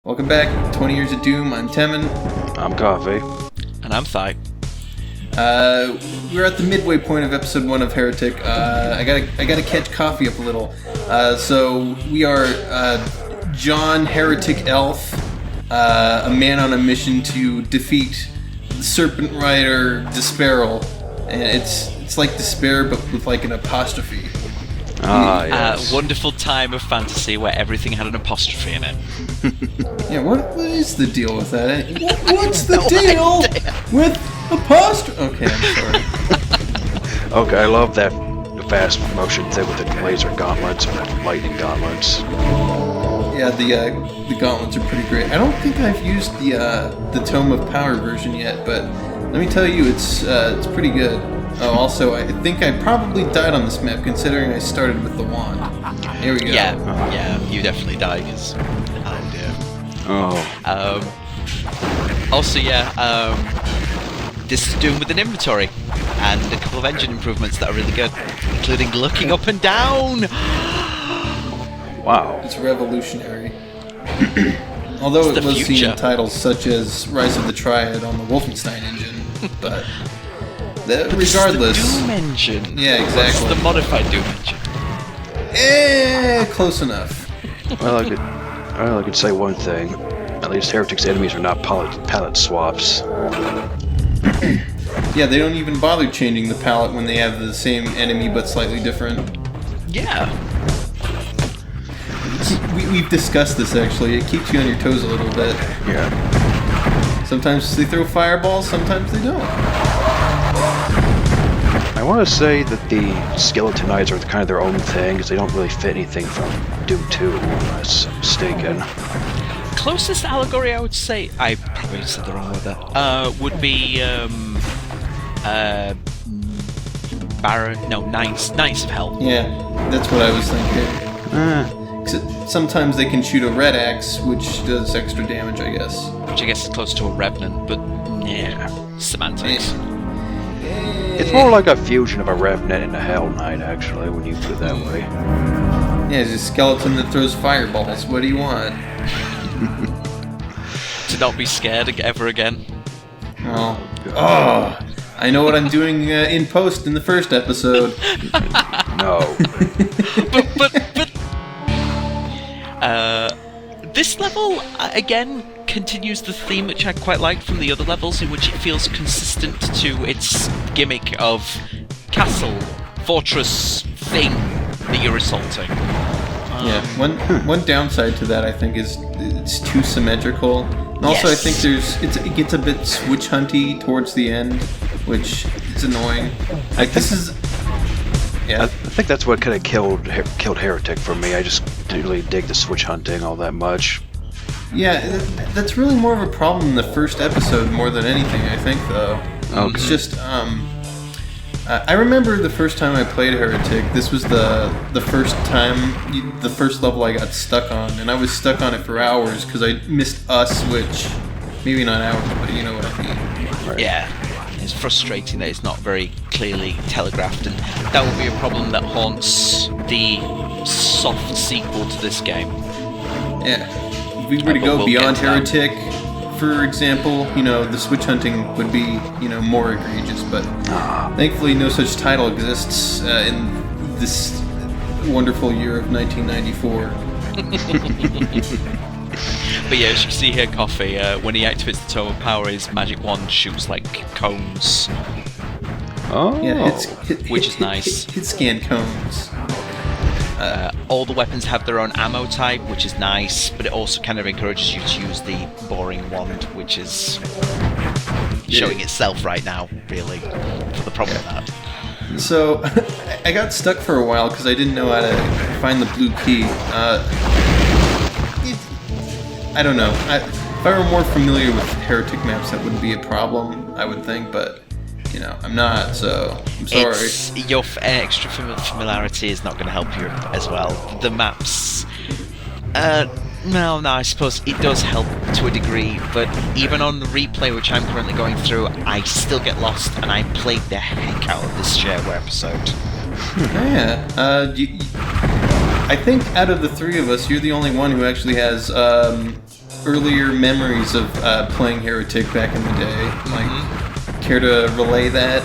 Welcome back, 20 Years of Doom. I'm Temin. I'm Coffee. And I'm Thy. We're at the midway point of episode 1 of Heretic. I gotta catch Coffee up a little. So we are John Heretic Elf, a man on a mission to defeat the Serpent Rider Despairl, and it's like despair but with like an apostrophe. Yes. Wonderful time of fantasy where everything had an apostrophe in it. Yeah, what is the deal with that? What's the deal with apostrophe? Okay, I'm sorry. Okay, I love that fast motion thing with the laser gauntlets or the lightning gauntlets. Yeah, the gauntlets are pretty great. I don't think I've used the Tome of Power version yet, but let me tell you, it's pretty good. Oh, also, I think I probably died on this map, considering I started with the wand. Here we go. Yeah, you definitely died, because... Oh, dear. Oh. This is Doom with an inventory, and a couple of engine improvements that are really good, including looking up and down! Wow. It's revolutionary. Although it was seen in titles such as Rise of the Triad on the Wolfenstein engine, but... regardless. It's the Doom engine. Yeah, exactly. It's the modified Doom engine. Close enough. Well, I could say one thing. At least Heretic's enemies are not palette swaps. Yeah, they don't even bother changing the palette when they have the same enemy but slightly different. Yeah. We've discussed this, actually. It keeps you on your toes a little bit. Yeah. Sometimes they throw fireballs, sometimes they don't. I want to say that the Skeletonites are kind of their own thing, because they don't really fit anything from Doom 2, unless I'm mistaken. Closest allegory I would say, I probably said the wrong word there, would be, Knights of Hell. Yeah, that's what I was thinking. Sometimes they can shoot a red axe, which does extra damage, I guess. Which I guess is close to a Revenant, but yeah, semantics. It's more like a fusion of a Revenant and a Hell Knight, actually, when you put it that way. Yeah, it's a skeleton that throws fireballs. What do you want? To not be scared ever again. Oh, I know what I'm doing in post in the first episode. No. This level, again, continues the theme which I quite liked from the other levels, in which it feels consistent to its gimmick of castle, fortress thing that you're assaulting. Yeah, one downside to that, I think, is it's too symmetrical. And also, yes. I think it gets a bit switch hunty towards the end, which is annoying. Like, this is... Yeah. I think that's what kind of killed Heretic for me. I just didn't really dig the switch hunting all that much. Yeah, that's really more of a problem in the first episode more than anything, I think, though. Okay. It's just, I remember the first time I played Heretic, this was the first level I got stuck on, and I was stuck on it for hours because I missed a switch. Maybe not hours, but you know what I mean. Right. Yeah. It's frustrating that it's not very clearly telegraphed, and that will be a problem that haunts the soft sequel to this game. Yeah. If we were to go beyond Heretic, for example, the switch hunting would be, more egregious, but thankfully no such title exists in this wonderful year of 1994. But yeah, as you see here, Coffee, when he activates the Tome of Power, his magic wand shoots like cones. Oh. Yeah, which is nice. Hit scan cones. All the weapons have their own ammo type, which is nice, but it also kind of encourages you to use the boring wand, which is showing itself right now, really, for the problem with that. So, I got stuck for a while because I didn't know how to find the blue key. I don't know. If I were more familiar with Heretic maps, that wouldn't be a problem, I would think, but, I'm not, so I'm sorry. Your extra familiarity is not going to help you as well. The maps... No, I suppose it does help to a degree, but even on the replay, which I'm currently going through, I still get lost, and I played the heck out of this shareware episode. Yeah. I think out of the three of us, you're the only one who actually has earlier memories of playing Heretic back in the day. Like, care to relay that?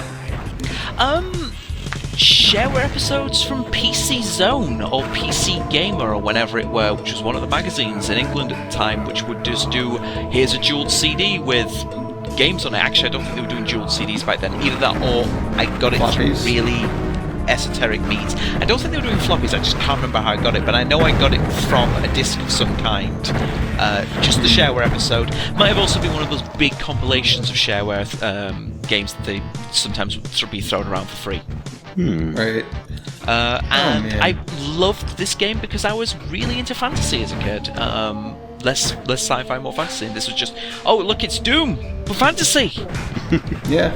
Shareware episodes from PC Zone or PC Gamer or whenever it were, which was one of the magazines in England at the time, which would just do, here's a jeweled CD with games on it. Actually, I don't think they were doing jeweled CDs back then. Either that or I got it through really esoteric means. I don't think they were doing floppies, I just can't remember how I got it, but I know I got it from a disc of some kind. Just the Shareware episode. Might have also been one of those big compilations of Shareware games that they sometimes would be thrown around for free. Right. And I loved this game because I was really into fantasy as a kid. Less sci-fi, more fantasy. And this was just, oh look, it's Doom, but fantasy. Yeah.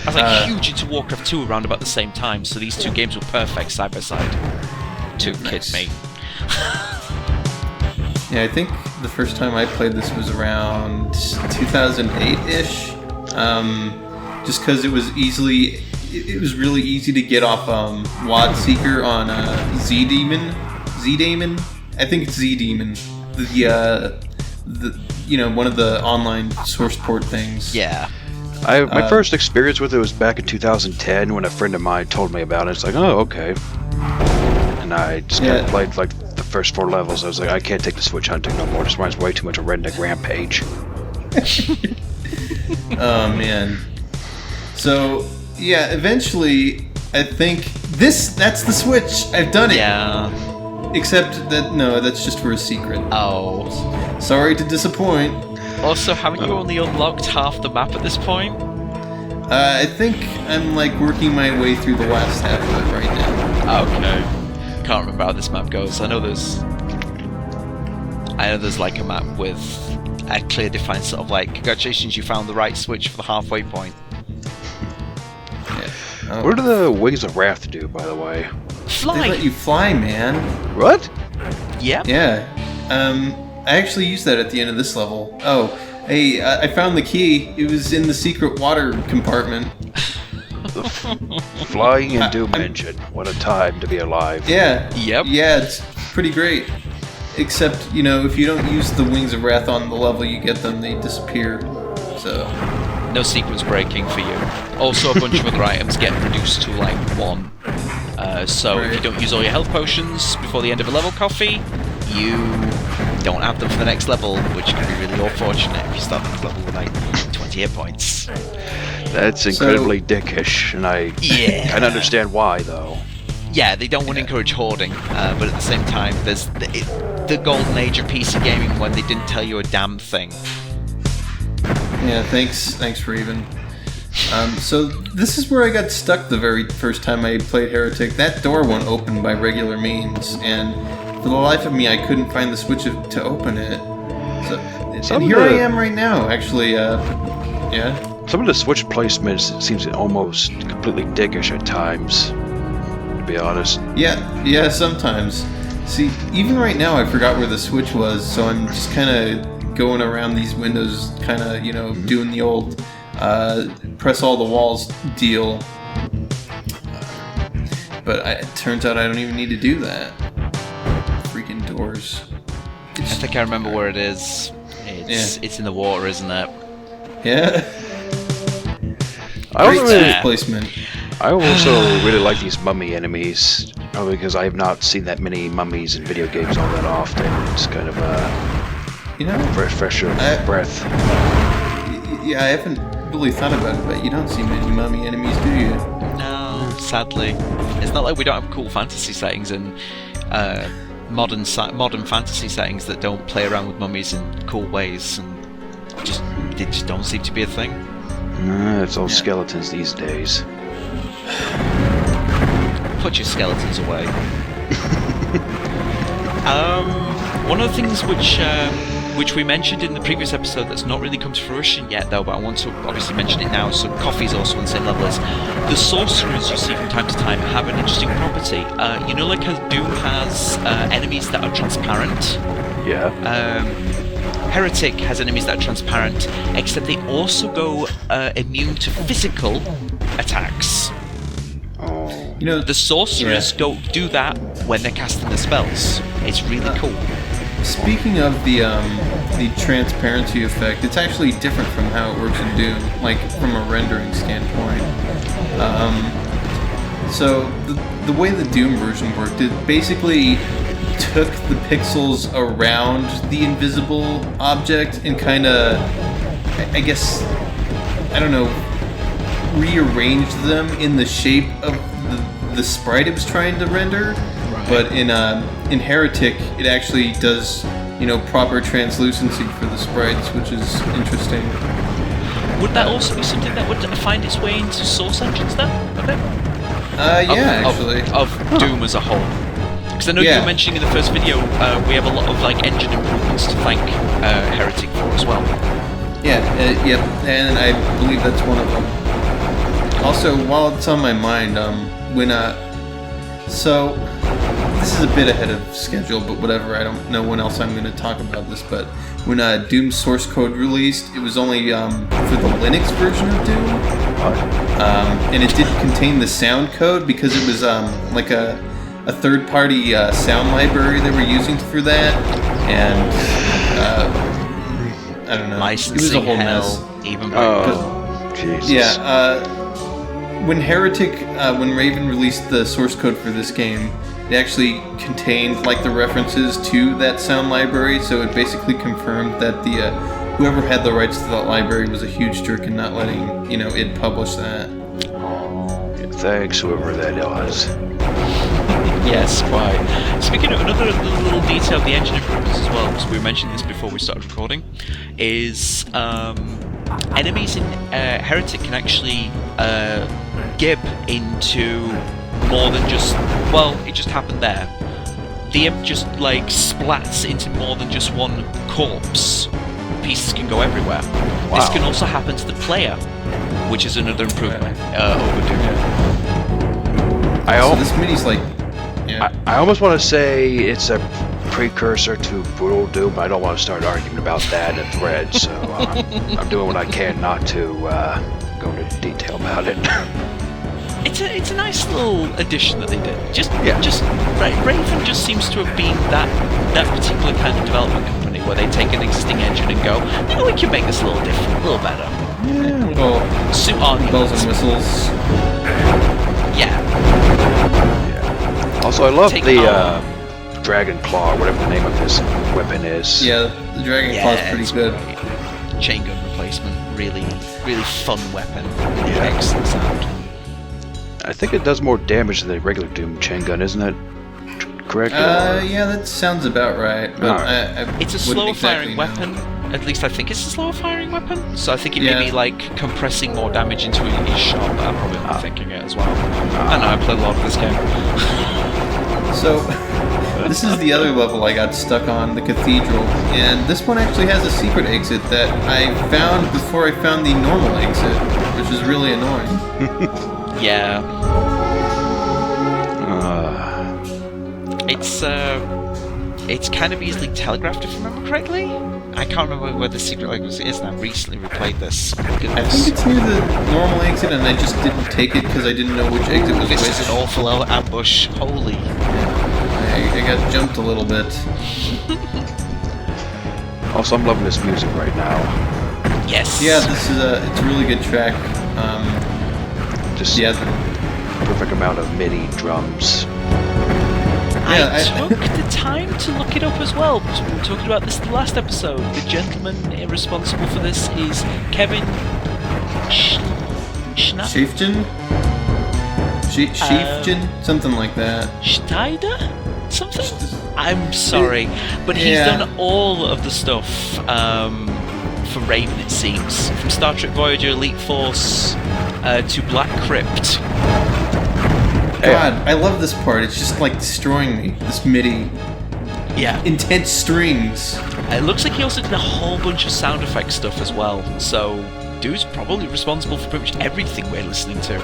I was like huge into Warcraft 2 around about the same time, so these two games were perfect side by side. Kid me. Yeah, I think the first time I played this was around 2008-ish. Just because it was really easy to get off Wad Seeker on Z-Demon. I think it's Z-Demon. The one of the online source port things. Yeah. My first experience with it was back in 2010 when a friend of mine told me about it. It's like, oh, okay. And I just kind of played like the first 4 levels. I was like, I can't take the Switch hunting no more. This reminds me way too much of Redneck Rampage. Oh, man. So, yeah, eventually, I think that's the Switch. I've done it. Yeah. Except that, no, that's just for a secret. Oh. Sorry to disappoint. Also, haven't you only unlocked half the map at this point? I think I'm like working my way through the last half of it right now. Okay. Can't remember how this map goes. I know there's like a map with a clear defined sort of like, congratulations, you found the right switch for the halfway point. Yeah. Oh. What do the Wings of Wrath do, by the way? Fly! They let you fly, man. What? Yep. Yeah. I actually used that at the end of this level. Oh, hey, I found the key. It was in the secret water compartment. Flying in Doom Engine. What a time to be alive. Yeah. Yep. Yeah, it's pretty great. Except, if you don't use the Wings of Wrath on the level you get them, they disappear. So. No sequence breaking for you. Also, a bunch of other items get reduced to like 1. So if you don't use all your health potions before the end of a level, Coffee, you don't have them for the next level, which can be really unfortunate if you start the next level with like 20 hit points. That's incredibly dickish, and I can understand why, though. Yeah, they don't want to encourage hoarding, but at the same time, there's the golden age of PC gaming when they didn't tell you a damn thing. Yeah, thanks Raven. So this is where I got stuck the very first time I played Heretic. That door won't open by regular means, and for the life of me, I couldn't find the switch to open it. So, and here I am right now, actually. Yeah. Some of the switch placements seems almost completely dickish at times, to be honest. Yeah, sometimes. See, even right now, I forgot where the switch was, so I'm just kind of going around these windows, kind of, doing the old press all the walls deal. But it turns out I don't even need to do that. Freaking doors. I think I remember where it is. It's in the water, isn't it? Yeah. Great placement. I also really like these mummy enemies, probably because I have not seen that many mummies in video games all that often. It's kind of a fresher breath. Yeah, I haven't really thought about it, but you don't see many mummy enemies, do you? No, sadly. It's not like we don't have cool fantasy settings and modern fantasy settings that don't play around with mummies in cool ways, and they just don't seem to be a thing. It's all skeletons these days. Put your skeletons away. One of the things which we mentioned in the previous episode that's not really come to fruition yet, though, but I want to obviously mention it now, so Coffee's also on the same level as the sorcerers you see from time to time have an interesting property. Like how Doom has enemies that are transparent? Yeah. Heretic has enemies that are transparent, except they also go immune to physical attacks. Oh. The sorcerers do that when they're casting their spells. It's really cool. speaking of the transparency effect, it's actually different from how it works in Doom, like from a rendering standpoint. So the way the Doom version worked, it basically took the pixels around the invisible object and kind of, I guess, I don't know, rearranged them in the shape of the sprite it was trying to render. Right. But in Heretic, it actually does, proper translucency for the sprites, which is interesting. Would that also be something that would find its way into Source engines then, a bit? Actually. Of Doom as a whole. Because I know you were mentioning in the first video, we have a lot of engine improvements to thank Heretic for as well. Yeah, and I believe that's one of them. Also, while it's on my mind, so this is a bit ahead of schedule, but whatever. I don't know when else I'm going to talk about this, but when Doom source code released, it was only for the Linux version of Doom, and it didn't contain the sound code because it was like a third-party sound library they were using for that, and I don't know. Licensing it was a whole hell, mess. even Jesus. Yeah. When Heretic, when Raven released the source code for this game, it actually contained the references to that sound library, so it basically confirmed that the whoever had the rights to that library was a huge jerk in not letting it publish that. Thanks, whoever that was. Yes, quite. Speaking of another little detail of the engine improvements as well, because we mentioned this before we started recording, is enemies in Heretic can actually gib into more than just, it just happened there. The imp just splats into more than just one corpse. Pieces can go everywhere. Wow. This can also happen to the player, which is another improvement over Doom. So this mini's I almost want to say it's a precursor to Brutal Doom, but I don't want to start arguing about that in a thread, so I'm doing what I can not to go into detail about it. It's a nice little addition that they did. Raven just seems to have been that particular kind of development company where they take an existing engine and go, we can make this a little different, a little better. Yeah, well, suit our needs. Bells and whistles. Yeah. Also, I love the Dragon Claw, whatever the name of this weapon is. Yeah, the Dragon Claw is pretty good. Chain gun replacement, really, really fun weapon. Really excellent sound. I think it does more damage than the regular Doom chain gun, isn't that correct? Yeah, that sounds about right. But it's a slower firing weapon. At least I think it's a slower firing weapon. So I think it may be compressing more damage into each shot. But I'm probably not thinking it as well. I know I play a lot of this game. So this is the other level I got stuck on, the Cathedral, and this one actually has a secret exit that I found before I found the normal exit, which is really annoying. Yeah. It's kind of easily telegraphed, if I remember correctly. I can't remember where the secret exit is now. I've recently replayed this. Goodness. I think it's near the normal exit, and I just didn't take it because I didn't know which exit was which. This is an awful ambush. Holy. I got jumped a little bit. Also, I'm loving this music right now. Yes. Yeah, this is it's a really good track. Perfect amount of MIDI drums. I took the time to look it up as well, because we were talking about this in the last episode. The gentleman responsible for this is Kevin Schiefgen? Something like that. Schneider? Something? I'm sorry, but he's done all of the stuff for Raven, it seems. From Star Trek Voyager, Elite Force, to Black Crypt. God, I love this part. It's just destroying me. This MIDI. Yeah. Intense strings. It looks like he also did a whole bunch of sound effect stuff as well. So, dude's probably responsible for pretty much everything we're listening to.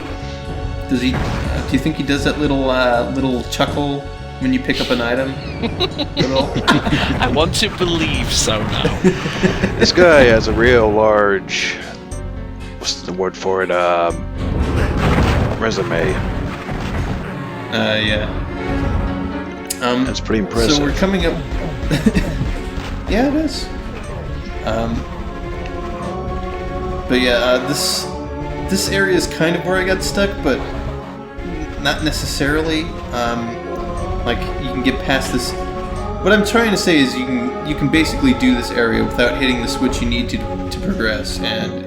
Does he? Do you think he does that little chuckle when you pick up an item? I want to believe so now. This guy has a real large. What's the word for it? Resume. Yeah. That's pretty impressive. So we're coming up. Yeah, it is. But yeah, this area is kind of where I got stuck, but not necessarily. Like you can get past this. What I'm trying to say is you can basically do this area without hitting the switch you need to progress, and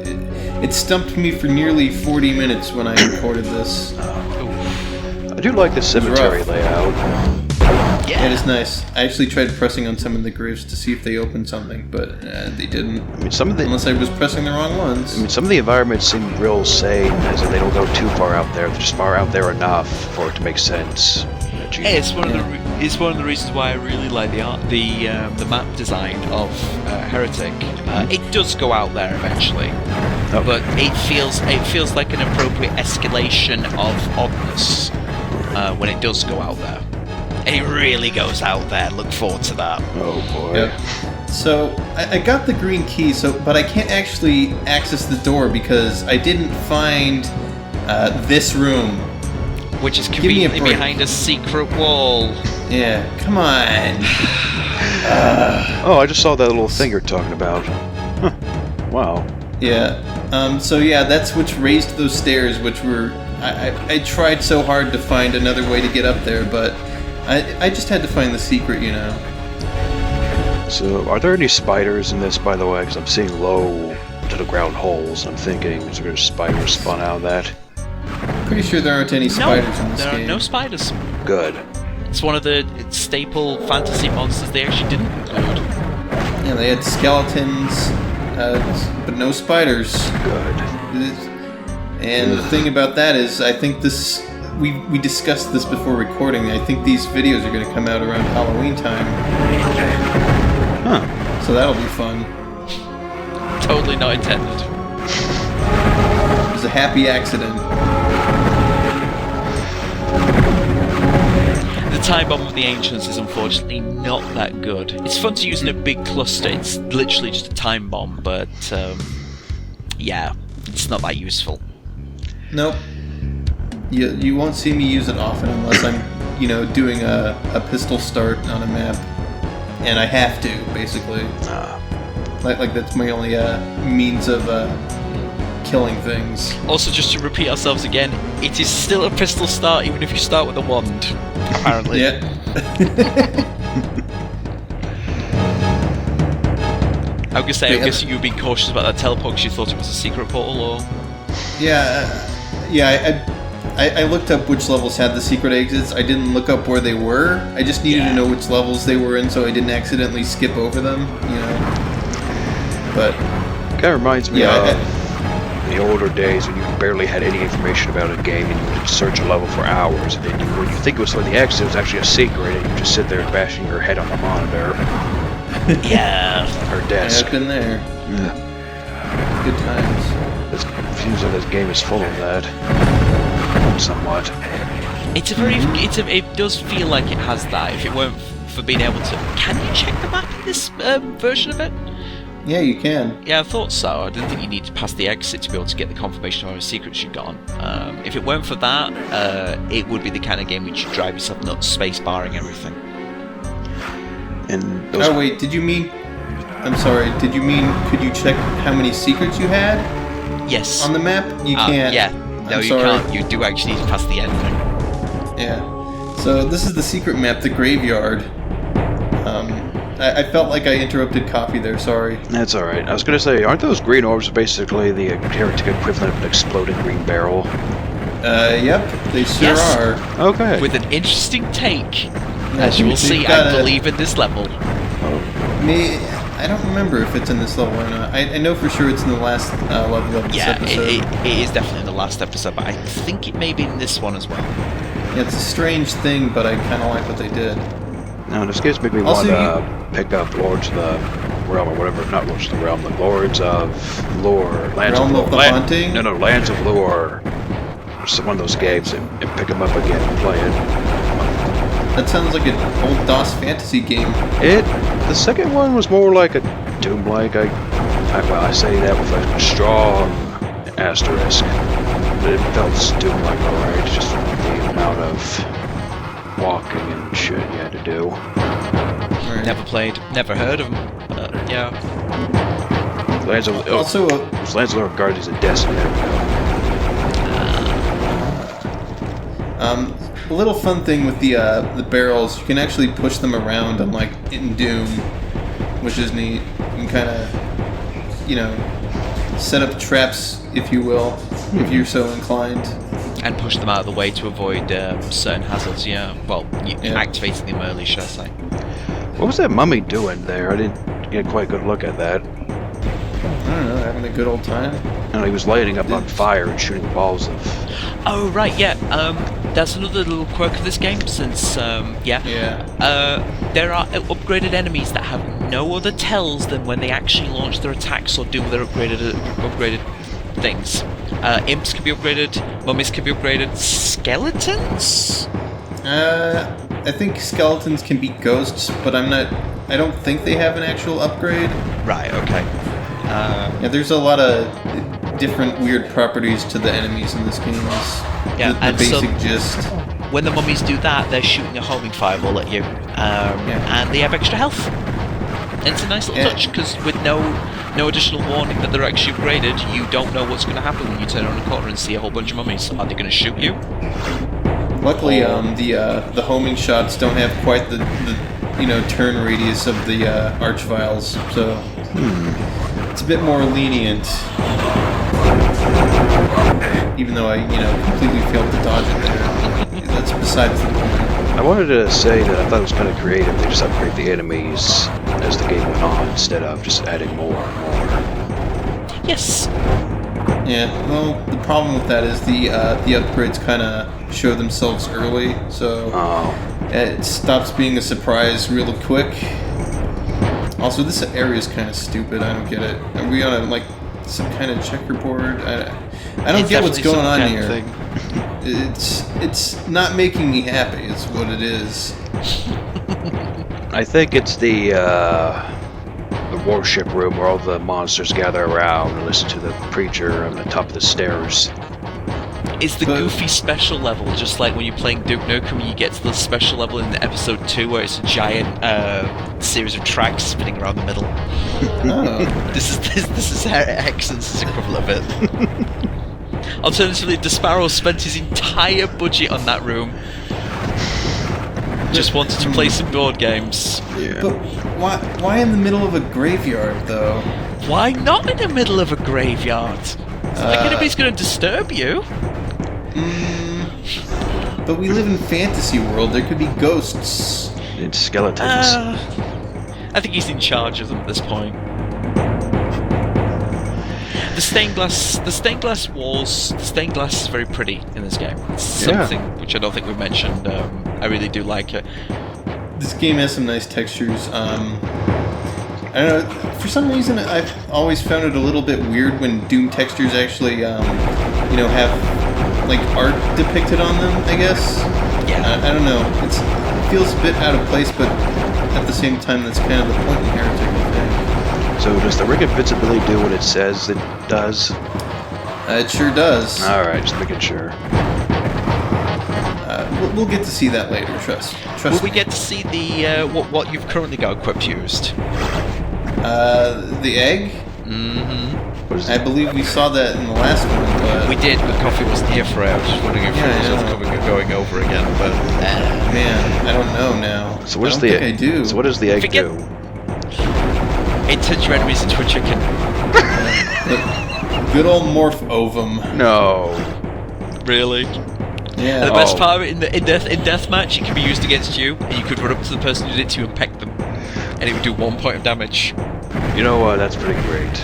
it stumped me for nearly 40 minutes when I recorded this. I do like the cemetery layout. Yeah. It is nice. I actually tried pressing on some of the graves to see if they opened something, but they didn't. I mean, some of the Unless I was pressing the wrong ones. I mean, some of the environments seem real sane, as in they don't go too far out there. They're just far out there enough for it to make sense. Hey, it's one of the reasons why I really like the map design of Heretic. It does go out there eventually, but it feels like an appropriate escalation of oddness when it does go out there. And it really goes out there. Look forward to that. Oh boy. Yep. So I got the green key, but I can't actually access the door because I didn't find this room. Which is conveniently behind a secret wall. Yeah, come on. Oh, I just saw that little thing you're talking about. Huh. Wow. Yeah. So yeah, that's which raised those stairs, which were. I tried so hard to find another way to get up there, but I just had to find the secret, you know. So, are there any spiders in this, by the way? Because I'm seeing low to the ground holes. I'm thinking, is there spiders spawn out of that? Pretty sure there aren't any spiders in this game. There are no spiders. Good. It's one of the staple fantasy monsters they actually didn't include. Yeah, they had skeletons, but no spiders. Good. And the thing about that is, I think this we discussed this before recording. I think these videos are going to come out around Halloween time. Huh. So that'll be fun. Totally not intended. It was a happy accident. The time bomb of the ancients is unfortunately not that good. It's fun to use in a big cluster. It's literally just a time bomb, but yeah, it's not that useful. Nope. You won't see me use it often unless I'm, doing a pistol start on a map, and I have to basically. Like that's my only means of killing things. Also, just to repeat ourselves again, it is still a pistol start even if you start with a wand, apparently. Yeah. I was gonna say, I guess you were being cautious about that teleport because you thought it was a secret portal, or? Yeah. I looked up which levels had the secret exits. I didn't look up where they were. I just needed to know which levels they were in so I didn't accidentally skip over them, But kind of reminds me of the older days when you barely had any information about a game and you would search a level for hours, and then when you think it was for the exit, it was actually a secret, and you just sit there bashing your head on the monitor. Yeah. Or desk. I've been there. Yeah. Good times. It's confusing. This game is full of that. Somewhat. It does feel like it has that. If it weren't for being able to, can you check the map in this version of it? Yeah, you can. Yeah, I thought so. I didn't think you need to pass the exit to be able to get the confirmation of how many secrets you've got. If it weren't for that, it would be the kind of game which you'd drive yourself nuts, space barring everything. And those wait, did you mean... I'm sorry, did you mean could you check how many secrets you had? Yes. On the map? You can't. Yeah. No, you can't. You do actually need to pass the ending. Yeah. So this is the secret map, the graveyard. I felt like I interrupted coffee there, sorry. That's alright. I was gonna say, aren't those green orbs basically the Heretic equivalent of an exploding green barrel? Yep, they sure are. Okay. With an interesting take. As you will see, I believe in this level. I don't remember if it's in this level or not. I know for sure it's in the last level of this episode. It is definitely in the last episode, but I think it may be in this one as well. Yeah, it's a strange thing, but I kind of like what they did. Now, this gives me want to pick up Lords of the Realm, or whatever, not Lords of the Realm, but Lords of Lore. Lands Realm of the Haunting? No, Lands of Lore. It's one of those games, and pick them up again and play it. That sounds like an old DOS fantasy game. The second one was more like a Doom-like. I say that with a strong asterisk. But it felt Doom-like, alright. Just the amount of walking and shit you had to do. Alright. Never played, never heard of them. Yeah. Also, Lancelot Guardians of Destiny. There we go. a little fun thing with the barrels, you can actually push them around, unlike in Doom, which is neat. You can kind of, you know, set up traps, if you will, if you're so inclined. And push them out of the way to avoid certain hazards, yeah. Well, activating them early, should I say. What was that mummy doing there? I didn't get quite a good look at that. I don't know, having a good old time. He was lighting up on fire and shooting balls of... Oh, right, yeah. That's another little quirk of this game, since, there are upgraded enemies that have no other tells than when they actually launch their attacks or do their upgraded things. Imps can be upgraded, mummies can be upgraded, skeletons? I think skeletons can be ghosts, but I don't think they have an actual upgrade. Right, okay. Yeah, there's a lot of different weird properties to the enemies in this game. The basic gist. When the mummies do that, they're shooting a homing fireball at you, and they have extra health. And it's a nice little touch, because with no additional warning that they're actually upgraded, you don't know what's going to happen when you turn around the corner and see a whole bunch of mummies. Are they going to shoot you? Luckily, the homing shots don't have quite the turn radius of the archviles, so it's a bit more lenient. Even though I completely failed to dodge it there, that's besides the point. I wanted to say that I thought it was kind of creative. They just upgrade the enemies as the game went on instead of just adding more and more. Yes. Yeah. Well, the problem with that is the upgrades kind of show themselves early, so it stops being a surprise real quick. Also, this area is kind of stupid. I don't get it. Are we on some kind of checkerboard? I don't get what's going on here. It's not making me happy. It's what it is. I think it's the worship room where all the monsters gather around and listen to the preacher on the top of the stairs. It's the goofy special level, just like when you're playing Duke Nukem, you get to the special level in episode 2 where it's a giant series of tracks spinning around the middle. Oh. This is Heretic, this is equivalent of it. Alternatively, Desparrow spent his entire budget on that room. Just wanted to play some board games. Yeah. But why in the middle of a graveyard, though? Why not in the middle of a graveyard? It's not like anybody's going to disturb you. But we live in fantasy world. There could be ghosts. It's skeletons. I think he's in charge of them at this point. The stained glass walls, the stained glass is very pretty in this game. It's something which I don't think we've mentioned. I really do like it. This game has some nice textures. I don't know, for some reason I've always found it a little bit weird when Doom textures actually, have art depicted on them, I guess. Yeah. I don't know. It feels a bit out of place, but at the same time, that's kind of the point in Heretic, I think. So does the rig invincibility do what it says it does? It sure does. Alright, just making sure. We'll get to see that later, trust Will we me. get to see the what you've currently got equipped used? The egg? Mm-hmm. What is I believe we saw that in the last one, but... We did, but Coffee wasn't here for it. I was just wondering if it was coming and going over again, but... Man, I don't know now. So what I does don't the think I do. So what does the egg do? It turns your enemies into a chicken. Good old morph ovum. No. Really? Yeah. And the best part of it, in deathmatch, it can be used against you, and you could run up to the person who did it to you and peck them, and it would do 1 point of damage. You know what? That's pretty great.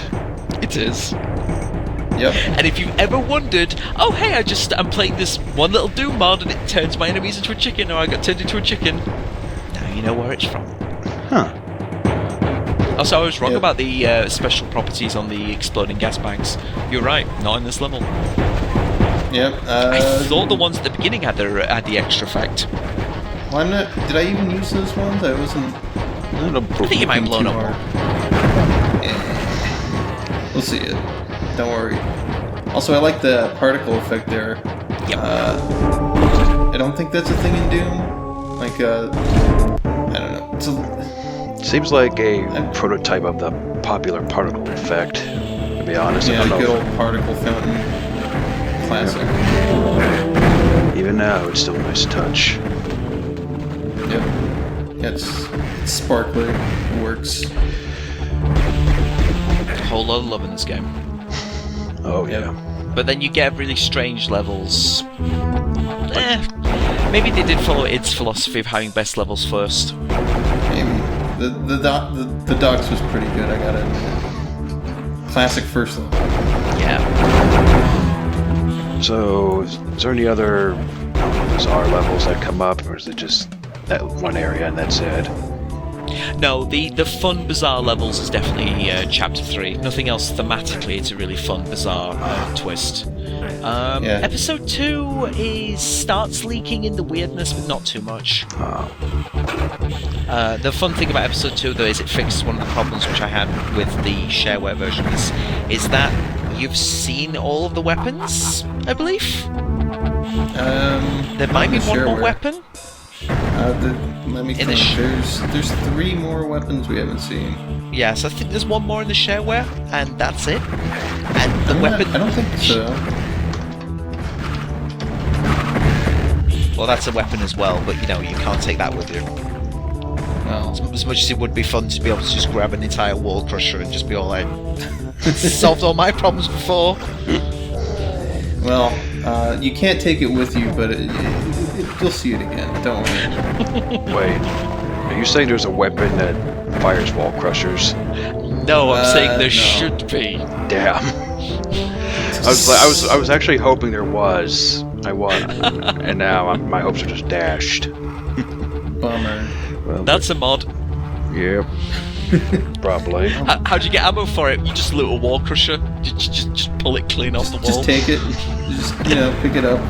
It is. Yep. And if you've ever wondered, oh hey, I'm playing this one little Doom mod and it turns my enemies into a chicken, or I got turned into a chicken, now you know where it's from. Huh. Also, I was wrong about the special properties on the exploding gas bags. You're right, not in this level. Yep. I thought the ones at the beginning had the extra effect. Well, I'm not... Did I even use those ones? I wasn't... I think you might have blown up more. We'll see it. Don't worry. Also, I like the particle effect there. Yep. I don't think that's a thing in Doom. I don't know. Seems like a prototype of the popular particle effect, to be honest. Yeah, I don't good know. old particle fountain. Classic. Even now, it's still a nice touch. Yep. It's sparkly. It works. A whole lot of love in this game. Oh, yeah. But then you get really strange levels. Maybe they did follow its philosophy of having best levels first. Maybe. The docks was pretty good, I gotta admit. Classic first level. Yeah. So, is there any other bizarre levels that come up, or is it just that one area and that's it? No, the fun, bizarre levels is definitely Chapter 3. Nothing else thematically, it's a really fun, bizarre twist. Episode 2 starts leaking in the weirdness, but not too much. The fun thing about Episode 2, though, is it fixes one of the problems which I had with the shareware versions, is that you've seen all of the weapons, I believe? There might be one more weapon? Let me think. There's 3 more weapons we haven't seen. Yes, I think there's one more in the shareware, and that's it. And the weapon... I don't think so. Well, that's a weapon as well, but you know, you can't take that with you. Well, As much as it would be fun to be able to just grab an entire wall crusher and just be all like, solved all my problems before. well, you can't take it with you, but you'll see it again. Don't worry. Wait, are you saying there's a weapon that fires wall crushers? No, I'm saying there no. should be. Damn. I was actually hoping there was. I was, and now my hopes are just dashed. Bummer. Well, That's a mod. Yep. Probably. How'd you get ammo for it? You just loot a wall crusher? Just pull it clean off the wall? Just take it. Just, pick it up.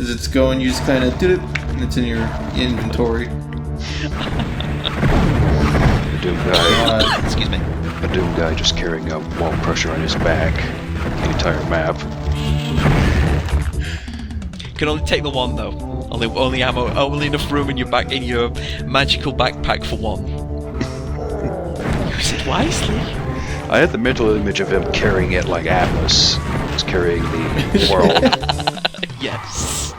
As it's going, you just kind of do it, and it's in your inventory. The Doom guy. Excuse me. A Doom guy just carrying a wall crusher on his back. The entire map. Can only take the one though. Only ammo. Only enough room in your magical backpack for one. Use it wisely. I had the mental image of him carrying it like Atlas. He's carrying the world. Yes.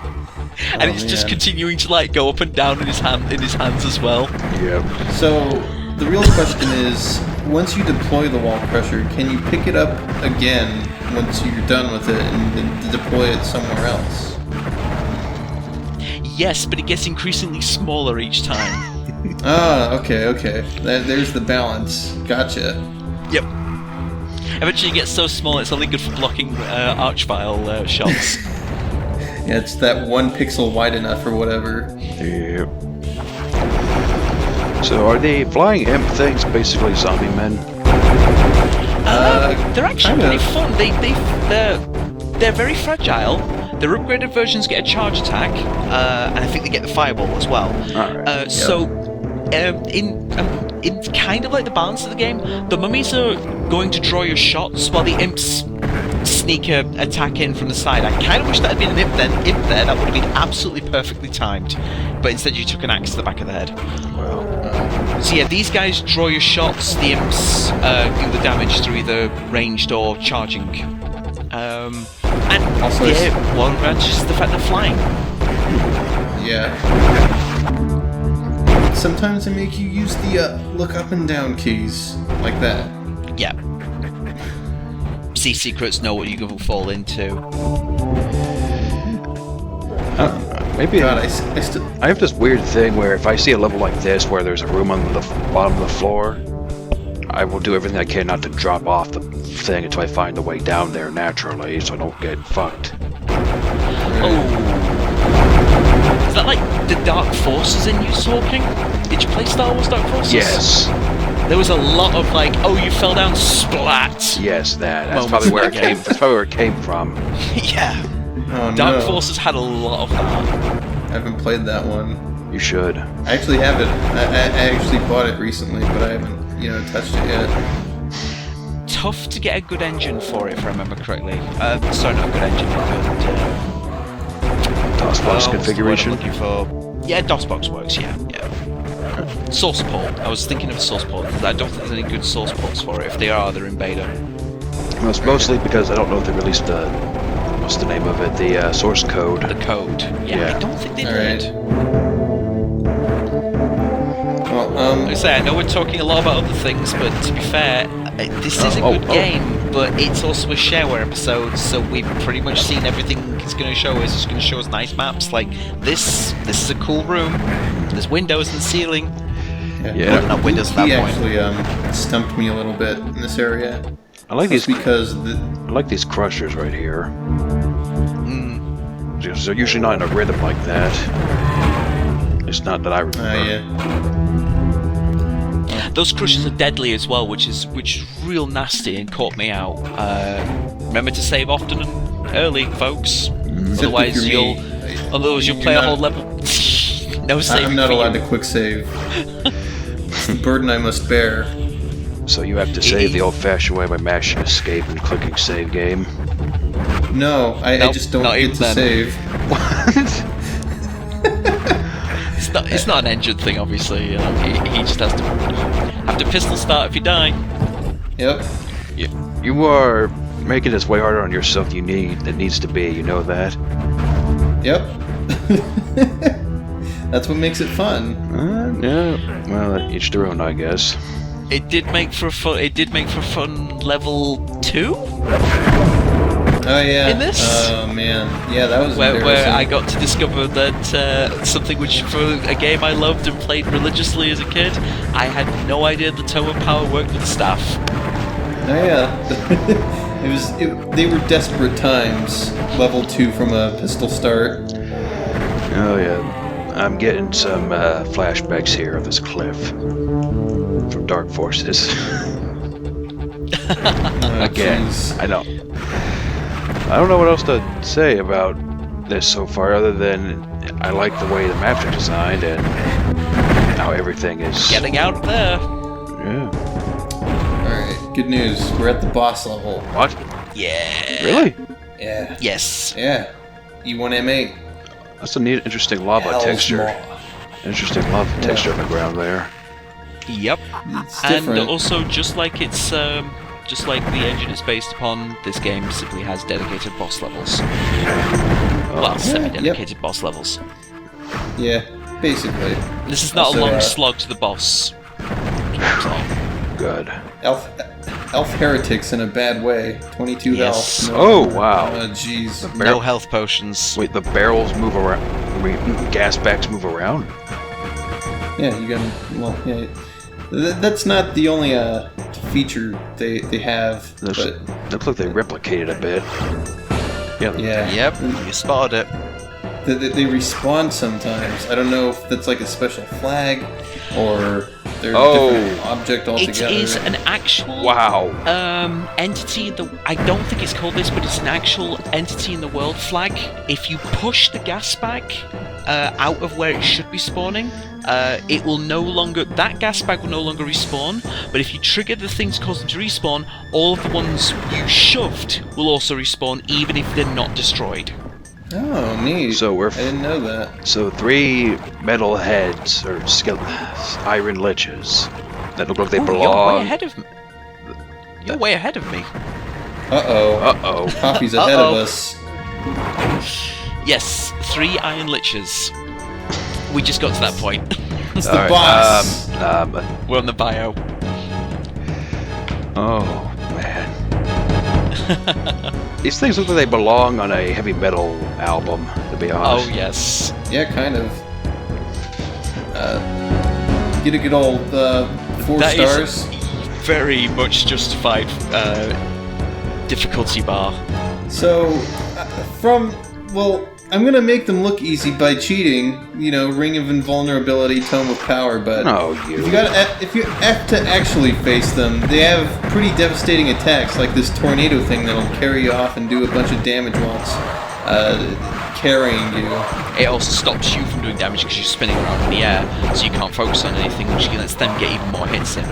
And it's just continuing to like go up and down in his hands as well. Yep. So the real question is, once you deploy the wall crusher, can you pick it up again once you're done with it and then deploy it somewhere else? Yes, but it gets increasingly smaller each time. Okay. There's the balance. Gotcha. Yep. Eventually it gets so small it's only good for blocking archvile shots. Yeah, it's that 1 pixel wide enough or whatever. Yep. So are the flying imp things basically zombie men? They're actually kind pretty of. fun. They're very fragile. Their upgraded versions get a charge attack, and I think they get the fireball as well. Alright. So, in kind of like the balance of the game, the mummies are going to draw your shots while the imps sneak a attack in from the side. I kind of wish that had been an imp there. That would have been absolutely perfectly timed. But instead you took an axe to the back of the head. Well, So yeah, these guys draw your shots, the imps do the damage through either ranged or charging. And Also, one advantage is the fact they're flying. Yeah. Sometimes they make you use the look up and down keys, like that. Yeah. See secrets, know what you will fall into. maybe God, I still... I have this weird thing where if I see a level like this where there's a room on the bottom of the floor, I will do everything I can not to drop off the thing until I find the way down there naturally, so I don't get fucked. Oh. Is that like the Dark Forces in you talking? Did you play Star Wars Dark Forces? Yes. There was a lot of like, oh, you fell down, splat. Yes, that. That's Moments probably where in it the came. game. That's probably where it came from. Yeah. Oh, Dark no. Forces had a lot of that. I haven't played that one. You should. I actually have it. I actually bought it recently, but I haven't, touched it yet. Tough to get a good engine for it, if I remember correctly. Sorry, not a good engine, but DOSBox what's the word configuration. I'm looking for? Yeah, DOSBox works. Yeah. source port. I was thinking of a source port because I don't think there's any good source ports for it. If they are, they're in beta. Well, it's mostly because I don't know if they released the what's the name of it, the source code. The code. Yeah. I don't think they did. Well, Like I say, I know we're talking a lot about other things, but to be fair, this is a good game, but it's also a shareware episode, so we've pretty much seen everything it's going to show us. It's going to show us nice maps like this. This is a cool room. There's windows in the ceiling. Yeah. Well, not windows at he that point. actually stumped me a little bit in this area. I like these because I like these crushers right here. They're usually not in a rhythm like that. It's not that I remember. Those crushers are deadly as well, which is real nasty and caught me out. Remember to save often and early, folks. Otherwise you'll play a whole level. No saving. I'm not allowed to quick save. It's the burden I must bear. So you have to save the old-fashioned way by mashing escape and clicking save game. No, I just don't get to save. It's not an engine thing, obviously. You know, he just has to pistol start if you die. Yep. You are making this way harder on yourself than it needs to be. You know that. Yep. That's what makes it fun. Yeah. Well, each their own, I guess. It did make for a fun level 2. Oh yeah. In this? Oh man. Yeah, that was where I got to discover that something which for a game I loved and played religiously as a kid, I had no idea the Tome of Power worked with the staff. Oh yeah. They were desperate times. Level 2 from a pistol start. Oh yeah. I'm getting some flashbacks here of this cliff from Dark Forces. Again, geez. I don't know what else to say about this so far, other than I like the way the maps are designed and how everything is getting out there. Yeah. All right. Good news. We're at the boss level. What? Yeah. Really? Yeah. Yes. Yeah. E1 M8. That's a neat, interesting lava Hell's texture. Maw. Interesting lava texture on the ground there. Yep. It's And different. also, just like the engine it's based upon, this game simply has dedicated boss levels. Well, semi-dedicated boss levels. Yeah, basically. This is not Also, a long slog to the boss. Good. Elf heretics in a bad way. 22 Yes. health. Oh, wow. Jeez. No health potions. Wait, the barrels move around. Gas bags move around? Yeah, you got. Well, yeah. That's not the only feature they have. But Looks like they replicated a bit. Yep. yeah. Yep, you spotted it. They respawn sometimes. I don't know if that's like a special flag or they're a different object altogether. It is an actual entity. I don't think it's called this, but it's an actual entity in the world flag. If you push the gas bag out of where it should be spawning, it will no longer. That gas bag will no longer respawn. But if you trigger the thing to cause them to respawn, all of the ones you shoved will also respawn, even if they're not destroyed. Oh, neat. So I didn't know that. So 3 metal heads or iron liches that look like they belong. You're way ahead of me. You're way ahead of me. Uh-oh. Coffee's ahead of us. Yes, 3 iron liches. We just got to that point. It's the boss. We're on the bio. Oh, man. These things look like they belong on a heavy metal album, to be honest. Oh, yes. Yeah, kind of. Get a good old 4 That stars. is very much justified difficulty bar. So, I'm gonna make them look easy by cheating. You know, Ring of Invulnerability, Tome of Power. But if you have to actually face them, they have pretty devastating attacks, like this tornado thing that'll carry you off and do a bunch of damage while carrying you. It also stops you from doing damage because you're spinning around in the air, so you can't focus on anything, which lets them get even more hits in.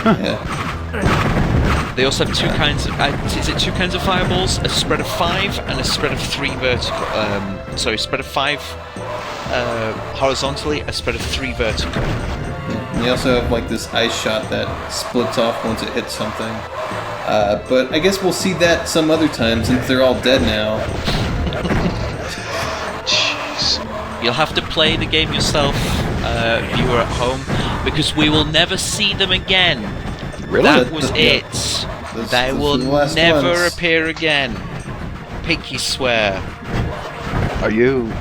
Yeah. They also have 2 kinds of. Is it 2 kinds of fireballs? A spread of 5 and a spread of 3 vertical. Spread of 5 horizontally, a spread of 3 vertical. you also have like this ice shot that splits off once it hits something. But I guess we'll see that some other time since they're all dead now. Jeez. You'll have to play the game yourself, viewer at home, because we will never see them again. Really? That was it. They those will are the last never ones. appear again. Pinky swear. Are you?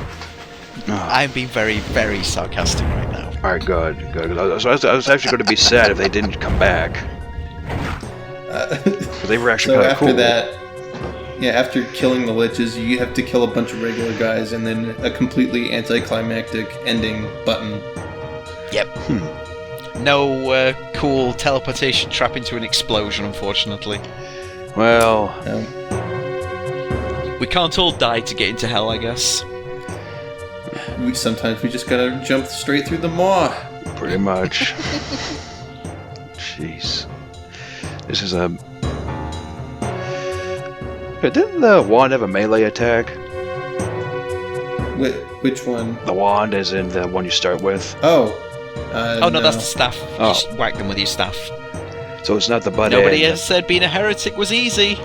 I'm being very, very sarcastic right now. All right, good. I was actually going to be sad if they didn't come back. But they were actually So kind of after cool. that, after killing the liches, you have to kill a bunch of regular guys, and then a completely anticlimactic ending button. Yep. No cool teleportation trap into an explosion, unfortunately. Well, We can't all die to get into hell, I guess. Sometimes we just gotta jump straight through the maw. pretty much. Jeez. This is a. Didn't the wand have a melee attack? Which one? The wand, as in the one you start with. Oh. Oh no, that's the staff. Oh. You just whack them with your staff. So it's not the butt Nobody end. has said being a heretic was easy.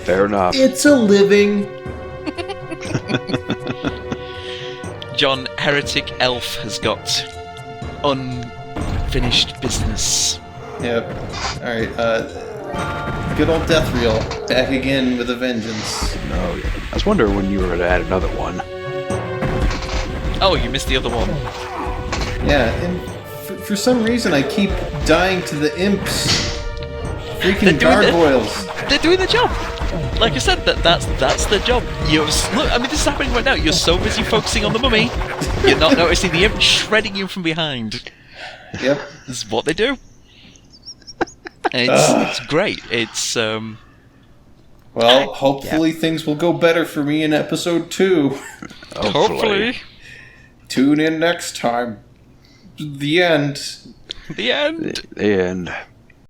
Fair enough. It's a living. John, heretic elf has got unfinished business. Yep. Alright, good old Death Reel. Back again with a vengeance. No, I was wondering when you were going to add another one. Oh, you missed the other one. Yeah, and for some reason I keep dying to the imps. Freaking gargoyles. They're doing the job. Like I said, that's their job. Look, I mean, this is happening right now. You're so busy focusing on the mummy, you're not noticing the imp shredding you from behind. Yep. This is what they do. And it's great. It's Well, hopefully things will go better for me in episode 2. hopefully Tune in next time. The end. the end. The end.